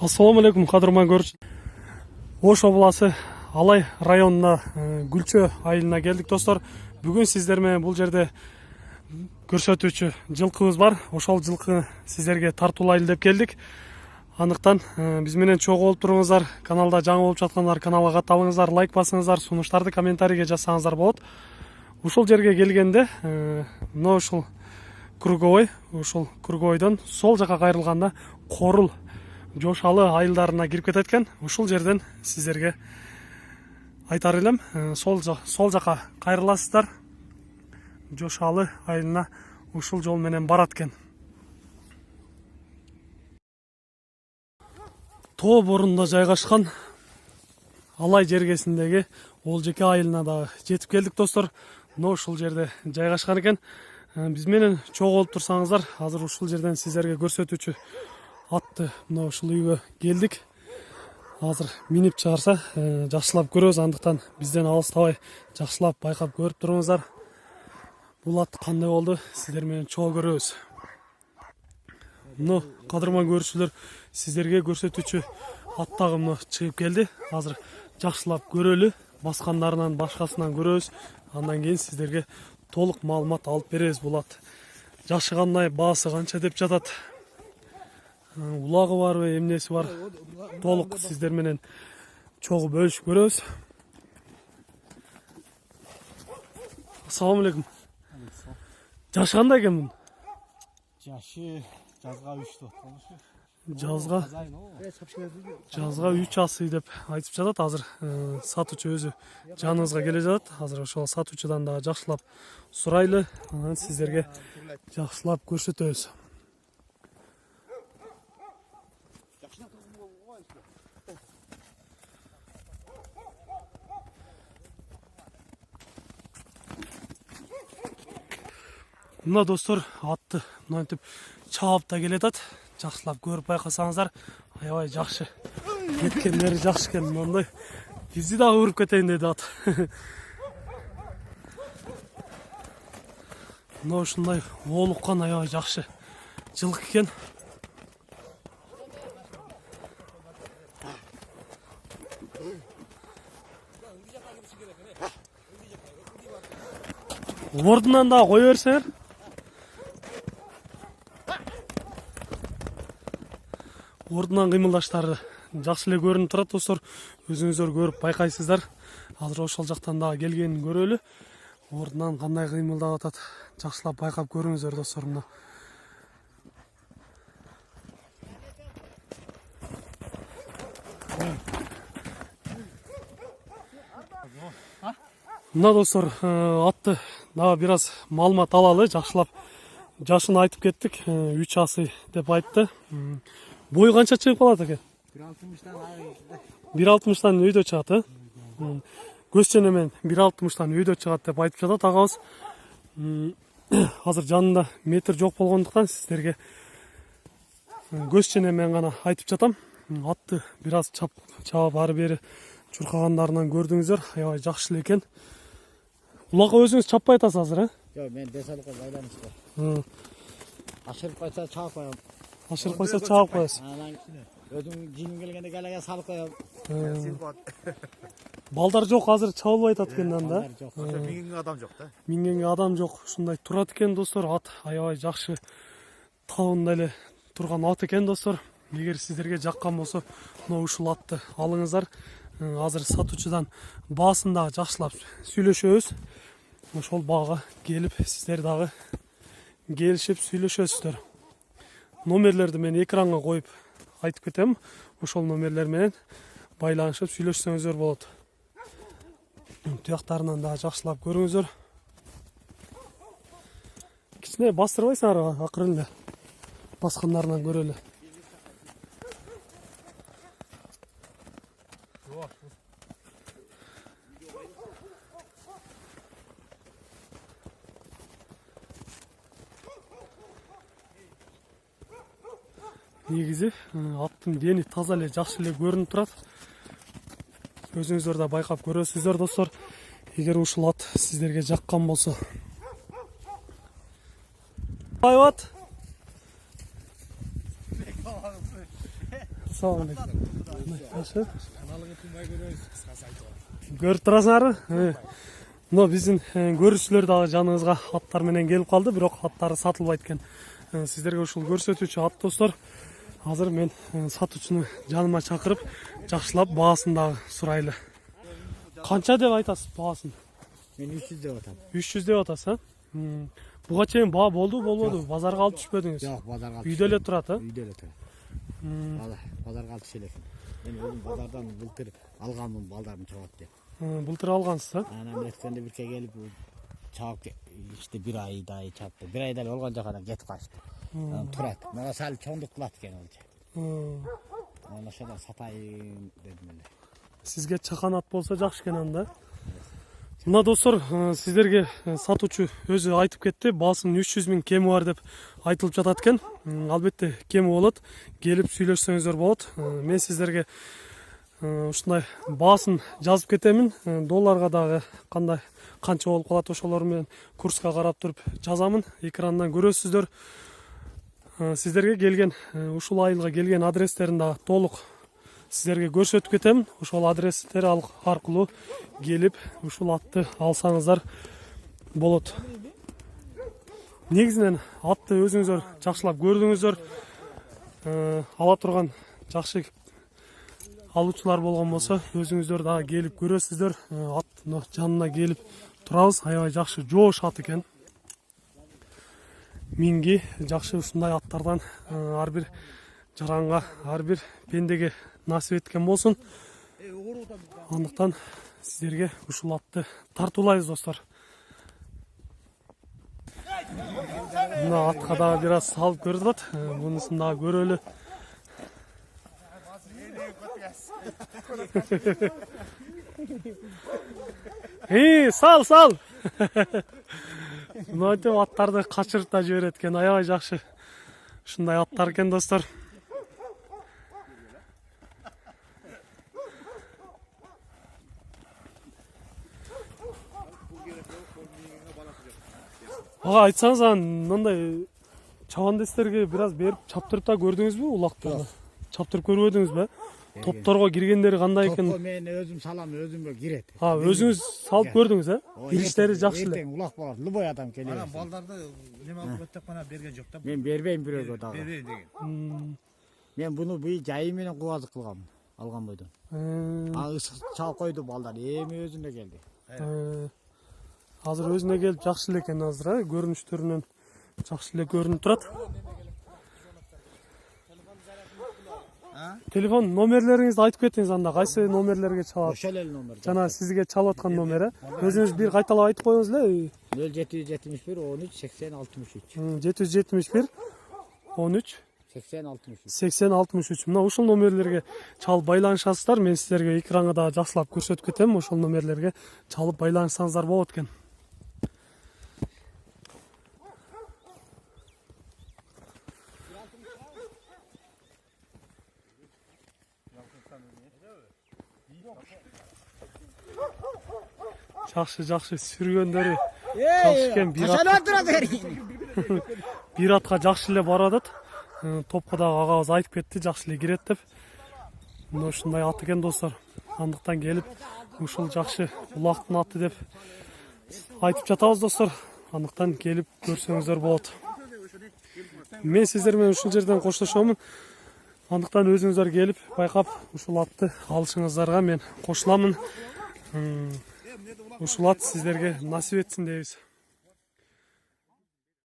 Ассаламу алейкум, кадырман көрүүчү. Ош обласы Алай районуна Гүлчө айылына келдик достор. Бүгүн сиздер менен бул жерде көрсөтүүчү жылкыбыз бар. Ошол жылкыны сиздерге тартуулайлы деп келдик. Андыктан биз менен чогуу болуп туруңуздар. Каналда жаңы болуп жаткандар каналга катталыңыздар, лайк басыңыздар, сунуштарды комментарийге жазсаңыздар болот. Ушул жерге келгенде мына ушул круговой, ушул круговойдон сол жака кайрылганда Корул Жошалы айылдарына кирип кетет экен. Ушул жерден сиздерге айтар элем, сол жака кайрыласыздар. Жошалы айылына ушул жол менен барат экен. Тоо борунда жайгашкан Алай жергесиндеги Олжеке айылына да жетип келдик достор. Мына ушул жерде жайгашкан экен. Биз менен чогуу болуп турсаңыздар, азыр ушул жерден сиздерге көрсөтүүчү атты мына ушул үйгө келдик. Азыр минип чыгарса жакшылап көрөбүз, андыктан бизден алыстабай жакшылап байкап көрүп туруңуздар. Бул ат кандай болду, сиздер менен чогуу көрөбүз. Мына кадырман көрүүчүлөр, сиздерге көрсөтүүчү ат дагы мына чыгып келди. Азыр жакшылап көрөлү, баскандарынан башкасынан көрөбүз. Андан кийин сиздерге толук маалымат алып беребиз. Бул ат жашы кандай, баасы канча деп жатат, улагы барбы, эмнеси бар, толук сиздер менен чогуу бөлүшүп көрөбүз. Ассаламу алейкум. Жашы кандай экен мунун? Жашы жазга 3 болушу. Жазга 3 асый деп айтып жатат. Азыр сатуучу өзү жаныбызга келе жатат. Азыр ошол сатуучудан дагы жакшылап сурайлы, анан сиздерге жакшылап көрсөтөбүз. Мына достор, атты мынтип чаап да келатат. Жакшылап көрүп байкасаңыздар, аябай жакшы. Кеткендери жакшы экен, мындай. Бизди дагы уруп кетейин деди ат. Мына ушундай оолуккан аябай жакшы жылкы экен. Ордунан дагы кое берсеңер. Ордунан кыймылдаштары жакшы эле көрүнүп турат достор. Өзүңүздөр көрүп байкайсыздар. Азыр ошол жактан дагы келгенин көрөлү. Ордунан кандай кыймылдап атат, жакшылап байкап көрүңүздөр достор. Мына Мына достор, атты дагы бир аз маалымат алалы, жакшылап жашын айтып кеттик. 3 асый деп айтты. Бою канча чыгып калат экен? 1.60-тан өйдө чыгат, Көз ченемен 1.60-тан өйдө чыгат деп айтып жатат агабыз. Азыр жанында метр жок болгондуктан сиздерге көз ченемен гана айтып жатам. Атты бир аз чаап ары бери чуркагандарынан көрдүңүздөр, аябай жакшы эле экен. Улакка өзүңүз чаппай атасыз азыр, Жок, мен десалыкка байланыш бар. Ашырып кайса чаап коем. Ашырып койсо чаап коесуз. Анан өзүм жиним келгенде галага салып коем. Балдар жок, азыр чабылбай атат экен анда. Мингенге адам жок да. Мингенге адам жок. Ушундай турат экен достор. Ат аябай жакшы табында эле турган ат экен достор. Эгер сиздерге жаккан болсо, мына ушул атты алыңыздар. Азыр сатуучудан баасын дагы жакшылап сүйлөшөбүз. Ошол баага келип сиздер дагы келишип сүйлөшөсүздөр. Номерлерди мен экранга коюп айтып кетем. Ошол номерлер менен байланышып сүйлөшсөңүздөр болот. Туяктарынан дагы жакшылап көрүңүздөр. Кичине бастырбайсыңар, акырын эле баскандарынан көрөлү. Негизи аттын дени таза эле жакшы эле көрүнүп турат. Өзүңүздөр да байкап көрөсүздөр достор. Эгер ушул ат сиздерге жаккан болсо. Assalamu alaikum. Yaxshi. Көріп тұрасыңар? Мына биздин көрүүчүлөр дагы жаныбызга аттар менен келип калды, бирок аттары сатылбайт экен. Сиздерге ушул көрсөтүүчү ат достор. Азыр мен сатуучуну жаныма чакырып, жакшылап баасын дагы сурайлы. Канча деп айтасыз баасын? Мен 300 деп атам. 300 деп атасыз, а? Буга чейин баа болду? Базарга алып түшпөдүңүз? Жок, базарга. Үйдө эле турат, а? Үйдө эле турат. Базарга алып түшө элекмин. Мен өзүм базардан былтыр алганмын балдарым чабат деп. Былтыр алгансыз, а? Анан эткенде бирке келип чабып иште бир айдай чапты. Бир айда эле болгон жок анан кетип калышты. Турат. Мага сал чоңдук кылат экен ол. Анан ошодон сатайын дедим эле. Сизге чакан ат болсо жакшы экен анда. Мына достор, сиздерге сатуучу өзү айтып кетти, баасын 300 000 кеми бар деп айтылып жатат экен. Албетте кеми болот, келип сүйлөшсөңүздөр болот. Мен сиздерге ушундай баасын жазып кетемин. Долларга дагы канча болуп калат ошолор менен курска карап туруп жазамын. Экрандан көрөсүздөр. Сиздерге келген ушул айылга келген адрестерин дагы толук сиздерге көрсөтүп кетемин. Ошол адрестер аркылуу келип ушул атты алсаңыздар болот. Негизинен атты өзүңүздөр жакшылап көрдүңүздөр. Ала турган жакшы алуучулар болгон болсо, өзүңүздөр дагы келип көрөсүздөр. Аттын жанына келип турабыз. Аябай жакшы жоош ат экен. Минги жакшы ушундай аттардан ар бир жаранга, ар бир пендеге насип эткен болсун. Андыктан сиздерге ушул атты тартуулайбыз достор. Мына атка дагы бир аз салып көрдүп ат. Мунусун дагы көрөлү. Сал! Мынтип аттарды качырып да жиберет экен, аябай жакшы. Ушундай аттар экен достор. Ага, айтсаңыз, мындай чабандестерге бир аз берип чаптырып да көрдүңүзбү улактарды? Чаптырып көрбөдүңүзбү? Топторго киргендери кандай экен? Топко мен өзүм салам, өзүмгө кирет. Өзүңүз салып көрдүңүз, Кириштери жакшы эле. Эртең улак болот, любой адам келе берет. Балдарды неме алып кетип кана берген жок да. Мен бербейм бирөөгө дагы. Бербейм деген. Мен буну бый жайы менен кубазык кылгам, алган бойдон. Ысык чалып койду балдар, эми өзүнө келди. Азыр өзүнө келип жакшы эле экен азыр, көрүнүштөрүнөн жакшы эле көрүнүп турат. Телефон номерлериңизди айтып кетиңиз анда, кайсы номерлерге чалат? Ошол эле номер. Жана сизге чалып аткан номер, өзүңүз бир кайталап айтып коюңуз эле. 0771 13 80 63. 771 13 80 63. 80 63. Мына ушул номерлерге чалып байланышасыздар. Мен сиздерге экранга да жакшылап көрсөтүп кетем. Ошол номерлерге чалып байланышсаңыздар болот экен. Жакшы сүргөндөрү жакшы экен. Бир атка жакшы эле барат. Топко дагы агабыз айтып кетти, жакшы эле кирет деп. Мына ушундай ат экен достор. Андыктан келип ушул жакшы улактын аты деп айтып жатабыз достор. Андыктан келип көрсөңүздөр болот. Мен сиздер менен ушул жерден коштошомун. Андыктан өзүңүздөр келип байкап ушул атты алышыңыздарга мен кошуламын. Ушул ат сиздерге насип этсин дейбиз.